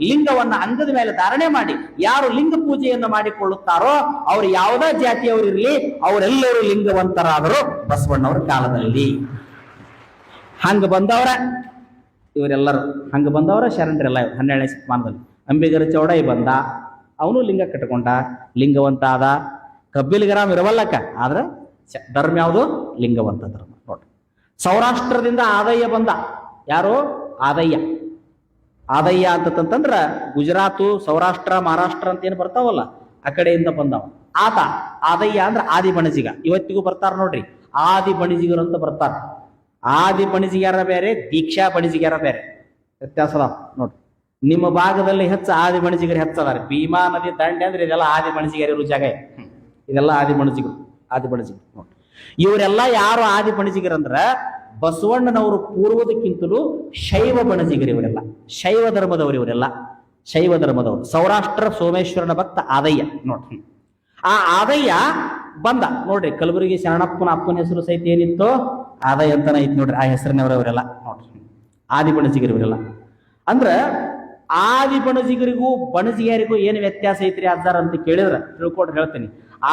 ಲಿಂಗವನ್ನ ಅಂಗದ ಮೇಲೆ ಧಾರಣೆ ಮಾಡಿ ಯಾರು ಲಿಂಗ ಪೂಜೆಯನ್ನು ಮಾಡಿಕೊಳ್ಳುತ್ತಾರೋ ಅವರು ಯಾವುದೇ ಜಾತಿಯವರಿರಲಿ ಅವರೆಲ್ಲರೂ ಲಿಂಗವಂತರಾದರು ಬಸವಣ್ಣವರ ಕಾಲದಲ್ಲಿ. ಹಂಗ ಬಂದವರ ಇವರೆಲ್ಲರೂ ಹಂಗ ಬಂದವರ ಶರಣರೆಲ್ಲ 12ನೇ ಶತಮಾನದಲ್ಲಿ. ಅಂಬಿಗರ ಚೌಡಾಯಿ ಬಂದ, ಅವನು ಲಿಂಗ ಕಟ್ಕೊಂಡ, ಲಿಂಗವಂತ ಆದ. ಕಬ್ಬಿಲ್ಗರಾಮ್ ಇರವಲ್ಲಕ್ಕ, ಆದ್ರೆ ಧರ್ಮ ಯಾವುದು? ಲಿಂಗವಂತ ಧರ್ಮ. ನೋಡ್ರಿ, ಸೌರಾಷ್ಟ್ರದಿಂದ ಆದಯ್ಯ ಬಂದ. ಯಾರು? ಆದಯ್ಯ. ಆದಯ್ಯ ಅಂತಂದ್ರ ಗುಜರಾತು, ಸೌರಾಷ್ಟ್ರ, ಮಹಾರಾಷ್ಟ್ರ ಅಂತ ಏನು ಬರ್ತಾವಲ್ಲ, ಆ ಕಡೆಯಿಂದ ಬಂದವ ಆತ. ಆದಯ್ಯ ಅಂದ್ರೆ ಆದಿ ಬಣಜಿಗ. ಇವತ್ತಿಗೂ ಬರ್ತಾರ ನೋಡ್ರಿ, ಆದಿ ಬಣಿಜಿಗರು ಅಂತ ಬರ್ತಾರ. ಆದಿ ಬಣಿಜಿಗ್ಯಾರ ಬೇರೆ, ದೀಕ್ಷಾ ಬಣಿಜಿಗ್ಯಾರ ಬೇರೆ, ವ್ಯತ್ಯಾಸ ಅದಾವ ನೋಡ್ರಿ. ನಿಮ್ಮ ಭಾಗದಲ್ಲಿ ಹೆಚ್ಚು ಆದಿ ಬಣಿಜಿಗರು ಹೆಚ್ಚದಾರೆ. ಭೀಮಾ ನದಿ ದಂಡೆ ಅಂದ್ರೆ ಇದೆಲ್ಲ ಆದಿ ಬಣಿಜಿಗರು ಇರೋ ಜಾಗ. ಇದೆಲ್ಲ ಆದಿ ಬಣಿಜಿಗರು, ಆದಿ ಬಣಿಜಿಗರು ನೋಡ್ರಿ. ಇವರೆಲ್ಲ ಯಾರು ಆದಿ ಬಣಿಜಿಗರಂದ್ರ ಬಸವಣ್ಣನವರು ಪೂರ್ವದಕ್ಕಿಂತಲೂ ಶೈವ ಬಣಜಿಗರು. ಇವರೆಲ್ಲ ಶೈವ ಧರ್ಮದವರು, ಇವರೆಲ್ಲ ಶೈವ ಧರ್ಮದವರು. ಸೌರಾಷ್ಟ್ರ ಸೋಮೇಶ್ವರನ ಭಕ್ತ ಆದಯ್ಯ ನೋಡ್ರಿ. ಆ ಆದಯ್ಯ ಬಂದ ನೋಡ್ರಿ. ಕಲಬುರಗಿ ಶರಣಪ್ಪನ ಅಪ್ಪನ ಹೆಸರು ಸಹಿತ ಏನಿತ್ತು? ಆದಯ್ಯ ಅಂತಾನೆ ಐತಿ ನೋಡ್ರಿ. ಆ ಹೆಸರಿನವರವರೆಲ್ಲ ನೋಡ್ರಿ, ಆದಿ ಬಣಜಿಗರು ಇವರೆಲ್ಲ. ಅಂದ್ರ ಆದಿ ಬಣಜಿಗರಿಗೂ ಬಣಜಿಗರಿಗೂ ಏನು ವ್ಯತ್ಯಾಸ ಐತ್ರಿ ಅಜ್ಜಾರ ಅಂತ ಕೇಳಿದ್ರ ತಿಳ್ಕೊಂಡ್ರೆ ಹೇಳ್ತೀನಿ.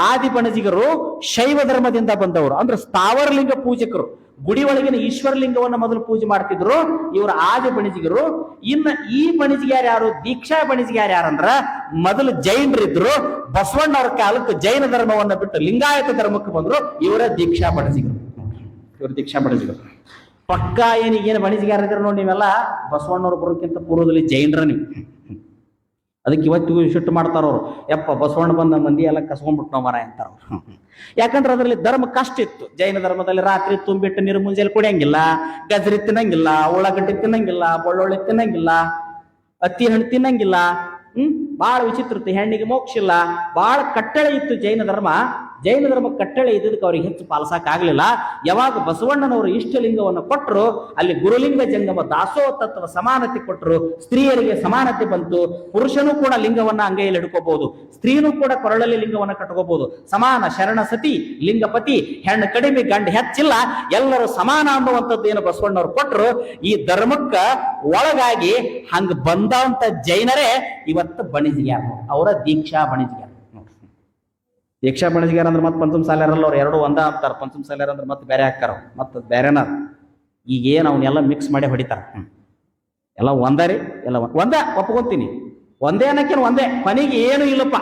ಆದಿ ಬಣಜಿಗರು ಶೈವ ಧರ್ಮದಿಂದ ಬಂದವರು, ಅಂದ್ರೆ ಸ್ಥಾವರಲಿಂಗ ಪೂಜಕರು. ಗುಡಿ ಒಳಗಿನ ಈಶ್ವರಲಿಂಗವನ್ನ ಮೊದಲು ಪೂಜೆ ಮಾಡ್ತಿದ್ರು ಇವರು ಆದಿ ಬಣಿಜಿಗರು. ಇನ್ನ ಈ ಬಣಿಜಿಗ್ಯಾರ ಯಾರು? ದೀಕ್ಷಾ ಬಣಿಜಿಗ್ಯಾರ ಯಾರಂದ್ರ ಮೊದಲು ಜೈನರಿದ್ರು. ಬಸವಣ್ಣವ್ರ ಕಾಲಕ್ಕೆ ಜೈನ ಧರ್ಮವನ್ನ ಬಿಟ್ಟು ಲಿಂಗಾಯತ ಧರ್ಮಕ್ಕೆ ಬಂದ್ರು. ಇವರ ದೀಕ್ಷಾ ಬಣಿಜಿಗರು. ಇವರು ದೀಕ್ಷಾ ಬಣಿಜಿಗರು ಪಕ್ಕ. ಏನಿಗೇನು ಬಣಿಜಿಗ್ಯಾರ ಇದ್ರ ನೋಡಿ ನೀವೆಲ್ಲ ಬಸವಣ್ಣವ್ರ ಬರೋಕ್ಕಿಂತ ಪೂರ್ವದಲ್ಲಿ ಜೈನರ ನೀವು. ಅದಕ್ಕೆ ಇವತ್ತಿಗೂ ಶಿಟ್ಟು ಮಾಡ್ತಾರ ಅವ್ರು. ಯಪ್ಪ ಬಸವಣ್ಣ ಬಂದ ಮಂದಿ ಎಲ್ಲ ಕಸ್ಕೊಂಡ್ಬಿಟ್ಟು ನಾವು ಮರ ಅಂತಾರ ಅವ್ರು. ಯಾಕಂದ್ರೆ ಅದರಲ್ಲಿ ಧರ್ಮ ಕಷ್ಟ ಇತ್ತು. ಜೈನ ಧರ್ಮದಲ್ಲಿ ರಾತ್ರಿ ತುಂಬಿಟ್ಟು ನೀರು ಮುಂಜಾನೆ ಕುಡಿಯಂಗಿಲ್ಲ, ಗಜರಿ ತಿನ್ನಂಗಿಲ್ಲ, ಉಳ್ಳಾಗಡ್ಡಿ ತಿನ್ನಂಗಿಲ್ಲ, ಬೆಳ್ಳುಳ್ಳಿ ತಿನ್ನಂಗಿಲ್ಲ, ಅತ್ತಿ ಹಣ್ಣು ತಿನ್ನಂಗಿಲ್ಲ. ಬಹಳ ವಿಚಿತ್ರ ಇತ್ತು. ಹೆಣ್ಣಿಗೆ ಮೋಕ್ಷ ಇಲ್ಲ. ಬಹಳ ಕಟ್ಟಳೆ ಇತ್ತು ಜೈನ ಧರ್ಮ. ಜೈನ ಧರ್ಮ ಕಟ್ಟಳೆ ಇದ್ದದಕ್ಕೆ ಅವ್ರಿಗೆ ಹೆಚ್ಚು ಪಾಲಿಸಕ್ ಆಗ್ಲಿಲ್ಲ. ಯಾವಾಗ ಬಸವಣ್ಣನವರು ಇಷ್ಟಲಿಂಗವನ್ನು ಕೊಟ್ಟರು, ಅಲ್ಲಿ ಗುರುಲಿಂಗ ಜಂಗಮ ದಾಸೋಹ ತತ್ವ ಸಮಾನತೆ ಕೊಟ್ಟರು. ಸ್ತ್ರೀಯರಿಗೆ ಸಮಾನತೆ ಬಂತು. ಪುರುಷನೂ ಕೂಡ ಲಿಂಗವನ್ನ ಅಂಗೈಯಲ್ಲಿ ಹಿಡ್ಕೋಬಹುದು, ಸ್ತ್ರೀನೂ ಕೂಡ ಕೊರಳಲ್ಲಿ ಲಿಂಗವನ್ನ ಕಟ್ಕೋಬಹುದು. ಸಮಾನ ಶರಣ ಸತಿ, ಲಿಂಗಪತಿ, ಹೆಣ್ಣು ಕಡಿಮೆ ಗಂಡ ಹೆಚ್ಚಿಲ್ಲ, ಎಲ್ಲರೂ ಸಮಾನ ಅನ್ನುವಂಥದ್ದು ಏನು ಬಸವಣ್ಣವ್ರು ಕೊಟ್ಟರು. ಈ ಧರ್ಮಕ್ಕ ಒಳಗಾಗಿ ಹಂಗ ಬಂದಂತ ಜೈನರೇ ಇವತ್ತು ಬಣಿಜಿಗ್ಯಾರ. ಅವರ ದೀಕ್ಷಾ ಬಣಿಜಿಗ್ಯಾರ. ದೀಕ್ಷಾ ಬಣಿಜಿಗ್ಯಾರ ಅಂದ್ರೆ ಮತ್ತೆ ಪಂಚಮ ಸಾಲ್ಯಾರಲ್ಲ, ಅವ್ರು ಎರಡು ಒಂದ ಅಂತಾರ. ಪಂಚಮ ಸಾಲ್ಯಾರ ಅಂದ್ರೆ ಮತ್ತೆ ಬೇರೆ ಹಾಕ್ತಾರ, ಮತ್ತೆ ಬೇರೆನ. ಈಗೇನು ಅವನ್ನೆಲ್ಲ ಮಿಕ್ಸ್ ಮಾಡಿ ಹೊಡಿತಾರ. ಎಲ್ಲ ಒಂದರಿ, ಎಲ್ಲ ಒಂದ ಒಪ್ಕೊಂತೀನಿ. ಒಂದೇ ಅನ್ನಕ್ಕೇನು ಒಂದೇ, ಕೊನೆಗೆ ಏನು ಇಲ್ಲಪ್ಪ.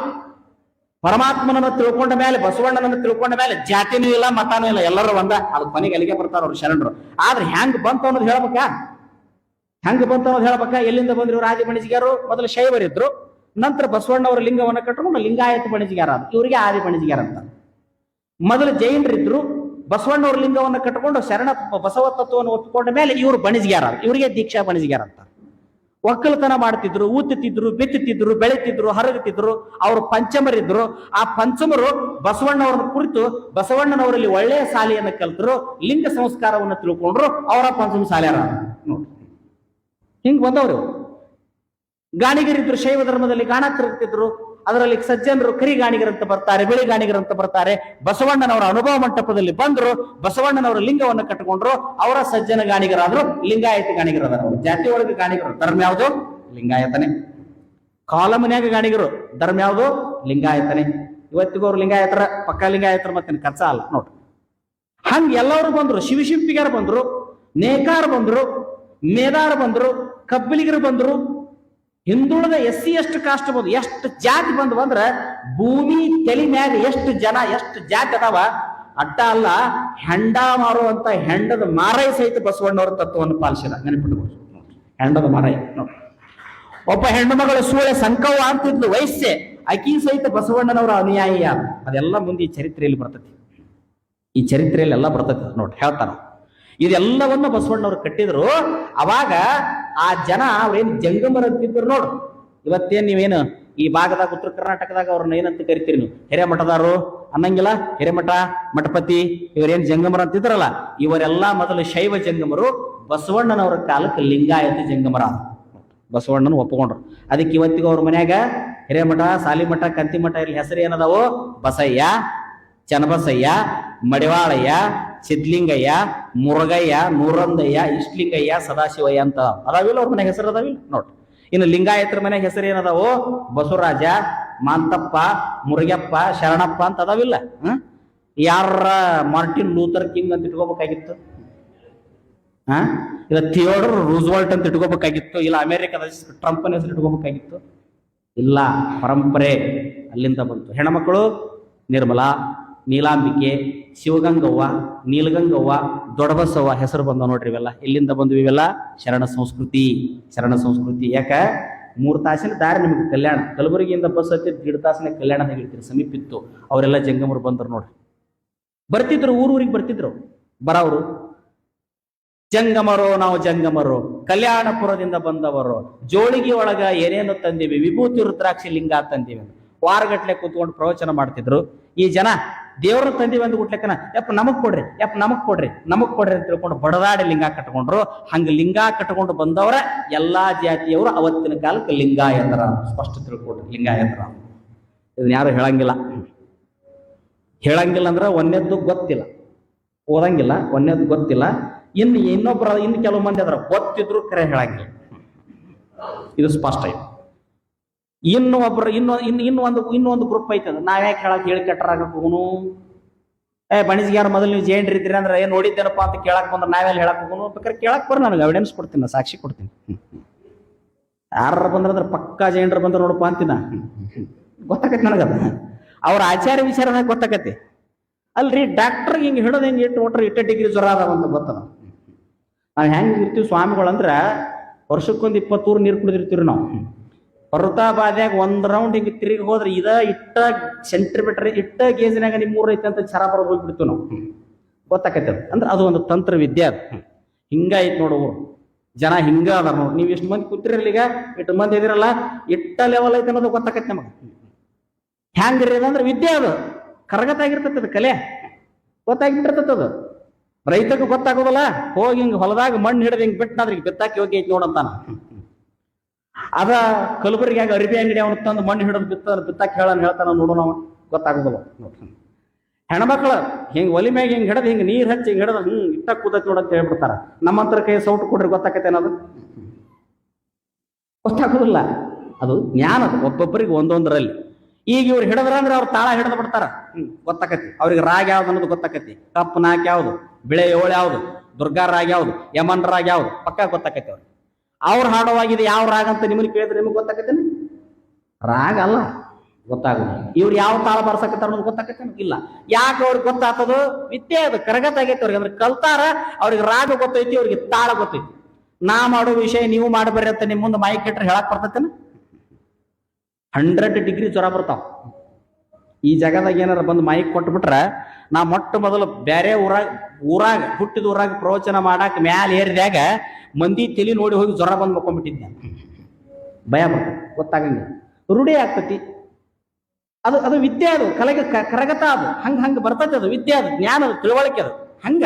ಪರಮಾತ್ಮನನ್ನು ತಿಳ್ಕೊಂಡ ಮೇಲೆ, ಬಸವಣ್ಣನನ್ನು ತಿಳ್ಕೊಂಡ ಮೇಲೆ ಜಾತಿನೂ ಇಲ್ಲ, ಮತನೂ ಇಲ್ಲ, ಎಲ್ಲರೂ ಒಂದ. ಅದು ಕೊನೆಗೆ ಅಲ್ಲಿಗೆ ಬರ್ತಾರ ಅವ್ರು ಶರಣರು. ಆದ್ರೆ ಹೆಂಗ್ ಬಂತು ಅನ್ನೋದು ಹೇಳ್ಬೇಕಾ? ಹೆಂಗ್ ಬಂತು ಅನ್ನೋದು ಹೇಳ್ಬೇಕಾ? ಎಲ್ಲಿಂದ ಬಂದ್ರು ಇವ್ರು? ಆದಿ ಬಣಿಜಿಗ್ಯಾರು ಮೊದಲು ಶೈವರಿದ್ರು, ನಂತರ ಬಸವಣ್ಣವರ ಲಿಂಗವನ್ನು ಕಟ್ಕೊಂಡು ಲಿಂಗಾಯತ ಬಣಿಜಿಗ್ಯಾರ. ಇವರಿಗೆ ಆದಿ ಬಣಿಜಿಗ್ಯಾರ ಅಂತ. ಮೊದಲು ಜೈನರಿದ್ರು, ಬಸವಣ್ಣವ್ರ ಲಿಂಗವನ್ನು ಕಟ್ಕೊಂಡು ಶರಣ ಬಸವ ತತ್ವವನ್ನು ಒಪ್ಪಿಕೊಂಡ ಮೇಲೆ ಇವರು ಬಣಿಜಿಗ್ಯಾರ. ಇವರಿಗೆ ದೀಕ್ಷಾ ಬಣಿಜಿಗ್ಯಾರ ಅಂತ. ಒಕ್ಕಲತನ ಮಾಡ್ತಿದ್ರು, ಊತುತ್ತಿದ್ರು, ಬಿತ್ತುತ್ತಿದ್ರು, ಬೆಳೆತಿದ್ರು, ಹರಗುತ್ತಿದ್ರು. ಅವರು ಪಂಚಮರಿದ್ರು. ಆ ಪಂಚಮರು ಬಸವಣ್ಣವ್ರನ್ನ ಕುರಿತು ಬಸವಣ್ಣನವರಲ್ಲಿ ಒಳ್ಳೆಯ ಶಾಲೆಯನ್ನು ಕಲ್ತರು, ಲಿಂಗ ಸಂಸ್ಕಾರವನ್ನು ತಿಳ್ಕೊಂಡ್ರು. ಅವರ ಪಂಚಮ ಶಾಲೆಯಾರ ನೋಡ್ರಿ. ಹಿಂಗ್ ಬಂದವರು. ಗಾಣಿಗರಿದ್ರು, ಶೈವ ಧರ್ಮದಲ್ಲಿ ಗಾಣ ತಿರುಗ್ತಿದ್ರು. ಅದರಲ್ಲಿ ಸಜ್ಜನರು ಕರಿ ಗಾಣಿಗರಂತ ಬರ್ತಾರೆ, ಬಿಳಿ ಗಾಣಿಗರಂತ ಬರ್ತಾರೆ. ಬಸವಣ್ಣನವರ ಅನುಭವ ಮಂಟಪದಲ್ಲಿ ಬಂದ್ರು, ಬಸವಣ್ಣನವರ ಲಿಂಗವನ್ನು ಕಟ್ಟಿಕೊಂಡ್ರು. ಅವರ ಸಜ್ಜನ ಗಾಣಿಗರಾದ್ರು, ಲಿಂಗಾಯತ ಗಾಣಿಗರಾದ್ರು. ಅವರು ಜಾತಿ ಒಳಗೆ ಗಾಣಿಗರು. ಧರ್ಮ ಯಾವುದು? ಲಿಂಗಾಯತನೇ. ಕಾಲಮನ್ಯಾಗ ಗಾಣಿಗರು. ಧರ್ಮ ಯಾವುದು? ಲಿಂಗಾಯತನೇ. ಇವತ್ತಿಗೂ ಅವ್ರು ಲಿಂಗಾಯತರ, ಪಕ್ಕ ಲಿಂಗಾಯತರ, ಮತ್ತೇನು ಕಚ್ಚ ಅಲ್ಲ ನೋಡ್ರಿ. ಹಂಗ ಎಲ್ಲರೂ ಬಂದ್ರು. ಶಿವಶಿಂಪಿಗಾರ ಬಂದ್ರು, ನೇಕಾರ ಬಂದ್ರು, ಮೇದಾರ ಬಂದ್ರು, ಕಬ್ಬಿಲಿಗರು ಬಂದ್ರು, ಹಿಂದುಳಿದ SC ಎಷ್ಟು ಕಾಸ್ಟ್ ಬಂದು, ಎಷ್ಟು ಜಾತಿ ಬಂದು ಅಂದ್ರೆ ಭೂಮಿ ತಲೆ ಮ್ಯಾಗ ಎಷ್ಟು ಜನ, ಎಷ್ಟು ಜಾತಿ ಅದಾವ ಅಡ್ಡ ಅಲ್ಲ. ಹೆಂಡ ಮಾರುವಂತ ಹೆಂಡದ ಮಾರಾಯ ಸಹಿತ ಬಸವಣ್ಣವರ ತತ್ವವನ್ನು ಪಾಲಿಸಿದ. ನೆನಪಿಟ್ಕೊಂಡು ಹೆಂಡದ ಮಾರಾಯ ನೋಡಿ. ಒಬ್ಬ ಹೆಣ್ಣು ಮಗಳು ಸೂಳೆ ಸಂಕವ್ವ ಅಂತಿದ್ಲು, ವಯಸ್ಸೆ, ಅಕಿ ಸಹಿತ ಬಸವಣ್ಣನವರ ಅನುಯಾಯಿ. ಅದೆಲ್ಲ ಮುಂದೆ ಈ ಚರಿತ್ರೆಯಲ್ಲಿ ಬರ್ತತಿ. ಈ ಚರಿತ್ರೆಯಲ್ಲಿ ಎಲ್ಲ ಬರ್ತತಿ ನೋಡಿ, ಹೇಳ್ತಾರ. ಇದೆಲ್ಲವನ್ನು ಬಸವಣ್ಣವ್ರು ಕಟ್ಟಿದ್ರು. ಅವಾಗ ಆ ಜನ ಅವ್ರೇನು ಜಂಗಮರಂತಿದ್ರು ನೋಡು. ಇವತ್ತೇನ್ ನೀವೇನು ಈ ಭಾಗದಾಗ ಉತ್ತರ ಕರ್ನಾಟಕದಾಗ ಅವ್ರನ್ನ ಏನಂತ ಕರಿತೀರಿ ನೀವು? ಹಿರೇಮಠದಾರು ಅನ್ನಂಗಿಲ್ಲ. ಹಿರೇಮಠ, ಮಠಪತಿ, ಇವರೇನ್ ಜಂಗಮರ ಅಂತಿದ್ರಲ್ಲ, ಇವರೆಲ್ಲ ಮೊದಲು ಶೈವ ಜಂಗಮರು. ಬಸವಣ್ಣನವರ ಕಾಲಕ್ಕೆ ಲಿಂಗಾಯತ ಜಂಗಮರ. ಬಸವಣ್ಣನ ಒಪ್ಪಿಕೊಂಡ್ರು. ಅದಕ್ಕೆ ಇವತ್ತಿಗೂ ಅವ್ರ ಮನ್ಯಾಗ ಹಿರೇಮಠ, ಸಾಲಿಮಠ, ಕಂತಿಮಠ ಇಲ್ಲಿ ಹೆಸರು ಏನದಾವು? ಬಸಯ್ಯ, ಚನ್ನಬಸಯ್ಯ, ಮಡಿವಾಳಯ್ಯ, ಸಿದ್ಲಿಂಗಯ್ಯ, ಮುರುಗಯ್ಯ, ನೂರಂದಯ್ಯ, ಇಷ್ಟಲಿಂಗಯ್ಯ, ಸದಾಶಿವಯ್ಯ ಅಂತ ಅದಾವಿಲ್ಲ ಅವ್ರ ಮನೆ ಹೆಸರು ಅದಾವಿಲ್ಲ ನೋಡ್ರಿ. ಇನ್ನು ಲಿಂಗಾಯತರ ಮನೆ ಹೆಸರು ಏನದಾವು? ಬಸವರಾಜ, ಮಾಂತಪ್ಪ, ಮುರುಗಪ್ಪ, ಶರಣಪ್ಪ ಅಂತ ಅದಾವಿಲ್ಲ. ಯಾರ ಮಾರ್ಟಿನ್ ಲೂಥರ್ ಕಿಂಗ್ ಅಂತ ಇಟ್ಕೋಬೇಕಾಗಿತ್ತು, ಇಲ್ಲ ಥಿಯೋಡರ್ ರೂಸ್ವಾಲ್ಟ್ ಅಂತ ಇಟ್ಕೋಬೇಕಾಗಿತ್ತು, ಇಲ್ಲ ಅಮೆರಿಕದ ಟ್ರಂಪ್ನ ಹೆಸರು ಇಟ್ಕೋಬೇಕಾಗಿತ್ತು. ಇಲ್ಲ, ಪರಂಪರೆ ಅಲ್ಲಿಂದ ಬಂತು. ಹೆಣ್ಮಕ್ಕಳು ನಿರ್ಮಲಾ, ನೀಲಾಂಬಿಕೆ, ಶಿವಗಂಗವ್ವ, ನೀಲಗಂಗವ್ವ, ದೊಡ್ಡಬಸವ್ವ ಹೆಸರು ಬಂದವ ನೋಡ್ರಿ. ಇವೆಲ್ಲ ಎಲ್ಲಿಂದ ಬಂದ್ವು? ಇವೆಲ್ಲ ಶರಣ ಸಂಸ್ಕೃತಿ. ಶರಣ ಸಂಸ್ಕೃತಿ. ಯಾಕ? 3 ತಾಸಿನ ದಾರಿ ನಿಮಗೆ ಕಲ್ಯಾಣ. ಕಲಬುರಗಿಯಿಂದ ಬಸ್ ಹತ್ತಿ 1.5 ತಾಸಿನ ಕಲ್ಯಾಣ ತೆಗಿರ್ತೀರಿ, ಸಮೀಪ ಇತ್ತು. ಅವರೆಲ್ಲ ಜಂಗಮರು ಬಂದರು ನೋಡ್ರಿ. ಬರ್ತಿದ್ರು, ಊರೂರಿಗೆ ಬರ್ತಿದ್ರು. ಬರವರು ಜಂಗಮರು, ನಾವು ಜಂಗಮರು, ಕಲ್ಯಾಣಪುರದಿಂದ ಬಂದವರು, ಜೋಳಿಗೆ ಒಳಗ ಏನೇನು ತಂದಿವಿ, ವಿಭೂತಿ ರುದ್ರಾಕ್ಷಿ ಲಿಂಗ ತಂದಿವಿ, ವಾರಗಟ್ಲೆ ಕೂತ್ಕೊಂಡು ಪ್ರವಚನ ಮಾಡ್ತಿದ್ರು. ಈ ಜನ ದೇವ್ರ ತಂದಿವಿ ಅಂದ್ ಗುಟ್ಲೆಕ್ಕನ ಯಪ್ಪ ನಮಗ್ ಕೊಡ್ರಿ, ಯಪ್ಪ ನಮಗ್ ಕೊಡ್ರಿ, ನಮಗ್ ಕೊಡ್ರಿ ಅಂತ ತಿಳ್ಕೊಂಡು ಬಡದಾಡಿ ಲಿಂಗ ಕಟ್ಕೊಂಡ್ರು. ಹಂಗ ಲಿಂಗ ಕಟ್ಕೊಂಡು ಬಂದವರ ಎಲ್ಲಾ ಜಾತಿಯವರು ಅವತ್ತಿನ ಕಾಲಕ್ಕೆ ಲಿಂಗಾಯತರ. ಸ್ಪಷ್ಟ ತಿಳ್ಕೊಡ್ರಿ, ಲಿಂಗಾಯತರ. ಇದನ್ನ ಯಾರು ಹೇಳಂಗಿಲ್ಲ. ಹೇಳಂಗಿಲ್ಲ ಅಂದ್ರೆ ಒಂದೇದ್ದು ಗೊತ್ತಿಲ್ಲ, ಓದಂಗಿಲ್ಲ, ಒಂದೇದ್ದು ಗೊತ್ತಿಲ್ಲ. ಇನ್ನು ಕೆಲವು ಮಂದಿ ಅದರ ಗೊತ್ತಿದ್ರು ಕರೆ ಹೇಳಂಗಿಲ್ಲ. ಇದು ಸ್ಪಷ್ಟ ಇದೆ. ಇನ್ನೊಂದು ಗ್ರೂಪ್ ಐತದ. ನಾವ್ಯಾಕೆ ಹೇಳಿ ಕೆಟ್ಟರಾಗ ಹೋಗುನು? ಬಣಿಜ್ಗೆ ಯಾರು ಮೊದಲು ನೀವು ಜೇಂಡ್ರಿ ಇದ್ರಿ ಅಂದ್ರೆ ಏನ್ ನೋಡಿದ್ದೇನಪ್ಪ ಅಂತ ಕೇಳಕ್ ಬಂದ್ರೆ ನಾವೆಲ್ಲ ಹೇಳಕ್ ಹೋಗುನು? ಬೇಕಾದ್ರೆ ಕೇಳಕ್ ಬರ್ರಿ, ನನಗೆ ಎವಿಡೆನ್ಸ್ ಕೊಡ್ತೀನಿ, ಸಾಕ್ಷಿ ಕೊಡ್ತೀನಿ. ಯಾರ ಬಂದ್ರೆ ಪಕ್ಕಾ ಜೇಂಡ್ರ ಬಂದ್ರೆ ನೋಡಪ್ಪ ಅಂತಿನ ಗೊತ್ತಾಕತಿ ನನಗದ. ಅವ್ರ ಆಚಾರ ವಿಚಾರದಾಗ ಗೊತ್ತಾಕತಿ. ಅಲ್ರಿ ಡಾಕ್ಟರ್ಗೆ ಹಿಂಗೆ ಹಿಡೋದು ಹೆಂಗೆ ಇಟ್ಟು ಡಿಗ್ರಿ ಜ್ವರ ಅದಾವಂತ ಗೊತ್ತದ. ನಾವು ಹೆಂಗೆ ಇರ್ತೀವಿ ಸ್ವಾಮಿಗಳಂದ್ರೆ ವರ್ಷಕ್ಕೊಂದು 20 ಊರು ನೀರು ಕುಡಿದಿರ್ತೀವಿ ನಾವು. ಪರ್ವತಾಬಾದ್ಯಾಗ 1 ರೌಂಡ್ ಹಿಂಗೆ ತಿರುಗಿ ಹೋದ್ರೆ ಇಟ್ಟ ಸೆಂಟಿಮೀಟರ್ ಇಟ್ಟ ಗೇಜಿನಾಗ ನಿಮ್ಮ ಊರು ಐತೆ ಅಂತ ಛರ ಬರೋದು ಹೋಗ್ಬಿಡ್ತೀವಿ ನಾವು. ಗೊತ್ತಾಕೈತೆ ಅಂದ್ರೆ ಅದು ಒಂದು ತಂತ್ರ ವಿದ್ಯೆ. ಅದು ಹಿಂಗಾಯ್ತು ನೋಡು ಊರು. ಜನ ಹಿಂಗ ಅದಾರ ನೋಡು. ನೀವು ಎಷ್ಟು ಮಂದಿ ಕೂತಿರಲ್ಲ, ಈಗ ಇಷ್ಟು ಮಂದಿ ಇದಿರಲ್ಲ, ಇಟ್ಟ ಲೆವೆಲ್ ಐತೆ ಅನ್ನೋದು ಗೊತ್ತಾಕೈತೆ ನಮಗೆ. ಹೆಂಗ್ರಿ ಅಂದ್ರೆ ವಿದ್ಯೆ ಅದು ಕರಗತಾಗಿರ್ತೈತೆ, ಅದು ಕಲೆ ಗೊತ್ತಾಗಿಬಿಟ್ಟಿರ್ತೈತೆ. ಅದು ರೈತಗೂ ಗೊತ್ತಾಗೋದಲ್ಲ. ಹೋಗಿ ಹಿಂಗೆ ಹೊಲದಾಗ ಮಣ್ಣು ಹಿಡಿದು ಹಿಂಗೆ ಬಿಟ್ಟನಾದ್ರೆ ಈಗ ಬಿತ್ತಾಕಿ ಹೋಗಿ ಐತಿ ನೋಡಂತಾನ. ಅದ ಕಲಬುರಗಿಯಾಗ ಅರಿಬಿ ಅಂಗಡಿ ಅವನು ತಂದು ಮಣ್ಣು ಹಿಡಿದು ಬಿತ್ತಾಕಿ ಹೇಳ್ತಾನ ನೋಡು. ನಾವು ಗೊತ್ತಾಗೋದಲ್ಲ. ಹೆಣ್ಮಕ್ಳು ಹಿಂಗೆ ಒಲಿ ಮ್ಯಾಗ ಹಿಂಗೆ ಹಿಡಿದು ಹಿಂಗೆ ನೀರು ಹಚ್ಚಿ ಹಿಂಗೆ ಹಿಡಿದು ಇಟ್ಟ ಕೂದತ್ ನೋಡಂತ ಹೇಳ್ಬಿಡ್ತಾರ. ನಮ್ಮಂತರ ಕೈ ಸೌಟ್ ಕೊಡ್ರಿ ಗೊತ್ತಾಕೈತೆ ಅನ್ನೋದು ಗೊತ್ತಾಗೋದಿಲ್ಲ. ಅದು ಜ್ಞಾನ, ಅದು ಒಬ್ಬೊಬ್ಬರಿಗೆ ಒಂದೊಂದರಲ್ಲಿ. ಈಗ ಇವ್ರು ಹಿಡಿದ್ರ ಅಂದ್ರೆ ಅವ್ರು ತಾಳ ಹಿಡಿದು ಬಿಡ್ತಾರ. ಗೊತ್ತಾಕತಿ ಅವ್ರಿಗೆ. ರಾಗ ಯಾವ್ದು ಅನ್ನೋದು ಗೊತ್ತಾಕತಿ. ಕಪ್ಪು ನಾಕ್ ಯಾವ್ದು, ಬಿಳೆ 7 ಯಾವ್ದು, ದುರ್ಗಾ ರಾಗ ಯಾವ್ದು, ಯಮನ್ ರಾಗ ಯಾವ್ದು ಪಕ್ಕ ಗೊತ್ತಾಕತಿ ಅವ್ರಿಗೆ. ಅವ್ರು ಹಾಡುವಾಗಿದೆ ಯಾವ ರಾಗ ಅಂತ ನಿಮಗೆ ಕೇಳಿದ್ರೆ ನಿಮಗೆ ಗೊತ್ತಾಕತ್ತೇನೆ? ರಾಗ ಅಲ್ಲ, ಗೊತ್ತಾಗೋದು. ಇವ್ರು ಯಾವ ತಾಳ ಬರ್ಸಕತ್ತಾರ ಅನ್ನೋದು ಗೊತ್ತಾಕತ್ತೇನೆ? ಇಲ್ಲ. ಯಾಕೆ ಅವ್ರಿಗೆ ಗೊತ್ತಾಗ್ತದೋ? ವಿದ್ಯೆ ಅದು ಕರಗತ ಆಗೈತಿ ಅವ್ರಿಗೆ. ಅಂದ್ರೆ ಕಲ್ತಾರ, ಅವ್ರಿಗೆ ರಾಗ ಗೊತ್ತೈತಿ, ಅವ್ರಿಗೆ ತಾಳ ಗೊತ್ತೈತಿ. ನಾ ಮಾಡೋ ವಿಷಯ ನೀವು ಮಾಡಬರ್ರಿ ಅಂತ ನಿಮ್ಮ ಮುಂದೆ ಮೈಕ್ ಇಟ್ರೆ ಹೇಳಕ್ ಬರ್ತೈತೇನೆ? 100 ಡಿಗ್ರಿ ಜ್ವರ ಬರ್ತಾವ. ಈ ಜಗದಾಗ ಏನಾರ ಬಂದು ಮೈಕ್ ಕೊಟ್ಬಿಟ್ರ, ನಾ ಮೊಟ್ಟ ಮೊದಲು ಬೇರೆ ಊರಾಗ ಹುಟ್ಟಿದ ಊರಾಗ ಪ್ರವಚನ ಮಾಡಾಕ ಮ್ಯಾಲ ಏರಿದಾಗ ಮಂದಿ ತಲೆ ನೋಡಿ ಹೋಗಿ ಜ್ವರ ಬಂದು ಮಕ್ಕೊಂಡ್ಬಿಟ್ಟಿದ್ದೆ. ಭಯ ಬರ್ತದೆ, ಗೊತ್ತಾಗಂಗಿಲ್ಲ, ರೂಢಿ ಆಗ್ತತಿ. ಅದು ವಿದ್ಯೆ, ಅದು ಕಲೆಗೆ ಕರಗತ. ಅದು ಹಂಗ ಬರ್ತೈತೆ. ಅದು ವಿದ್ಯೆ, ಅದು ಜ್ಞಾನ, ಅದು ತಿಳುವಳಿಕೆ. ಅದು ಹಂಗ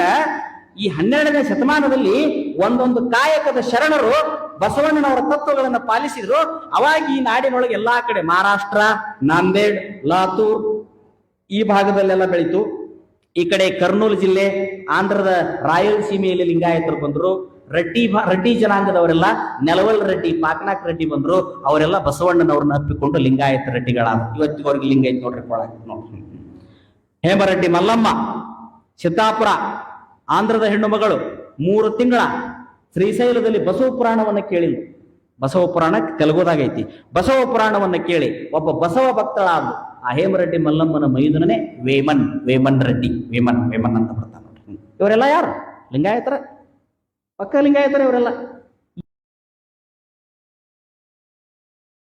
ಈ 12ನೇ ಶತಮಾನದಲ್ಲಿ ಒಂದೊಂದು ಕಾಯಕದ ಶರಣರು ಬಸವಣ್ಣನವರ ತತ್ವಗಳನ್ನು ಪಾಲಿಸಿದ್ರು. ಅವಾಗ ಈ ನಾಡಿನೊಳಗೆ ಎಲ್ಲಾ ಕಡೆ ಮಹಾರಾಷ್ಟ್ರ, ನಾಂದೇಡ್, ಲಾತೂರ್ ಈ ಭಾಗದಲ್ಲೆಲ್ಲ ಬೆಳೀತು. ಈ ಕಡೆ ಕರ್ನೂಲು ಜಿಲ್ಲೆ, ಆಂಧ್ರದ ರಾಯಲಸೀಮೆಯಲ್ಲಿ ಲಿಂಗಾಯತರು ಬಂದ್ರು. ರೆಡ್ಡಿ ಜನಾಂಗದವರೆಲ್ಲ ನೆಲವಲ್ ರೆಡ್ಡಿ, ಪಾಕನಾಕ್ ರೆಡ್ಡಿ ಬಂದ್ರು. ಅವರೆಲ್ಲ ಬಸವಣ್ಣನವ್ರನ್ನ ಅಪ್ಪಿಕೊಂಡು ಲಿಂಗಾಯತ ರೆಡ್ಡಿಗಳಾದ. ಇವತ್ತಿಗೆ ಅವ್ರಿಗೆ ಲಿಂಗ ಐತಿ ನೋಡ್ರಿ. ನೋಡಿ, ಹೇಮರೆಡ್ಡಿ ಮಲ್ಲಮ್ಮ, ಸಿದ್ದಾಪುರ, ಆಂಧ್ರದ ಹೆಣ್ಣು ಮಗಳು 3 ತಿಂಗಳ ಶ್ರೀಶೈಲದಲ್ಲಿ ಬಸವ ಪುರಾಣವನ್ನ ಕೇಳಿಲ್ಲ. ಬಸವ ಪುರಾಣ ತೆಲುಗುದಾಗೈತಿ. ಬಸವ ಪುರಾಣವನ್ನ ಕೇಳಿ ಒಬ್ಬ ಬಸವ ಭಕ್ತಳಾದ ಆ ಹೇಮರೆಡ್ಡಿ ಮಲ್ಲಮ್ಮನ ಮೈದುನನೇ ವೇಮನ್ ರೆಡ್ಡಿ. ವೇಮನ್ ಅಂತ ಬರ್ತಾನೆ ನೋಡ್ರಿ. ಇವರೆಲ್ಲ ಯಾರು? ಲಿಂಗಾಯತರ, ಪಕ್ಕ ಲಿಂಗಾಯತರ ಇವರೆಲ್ಲ.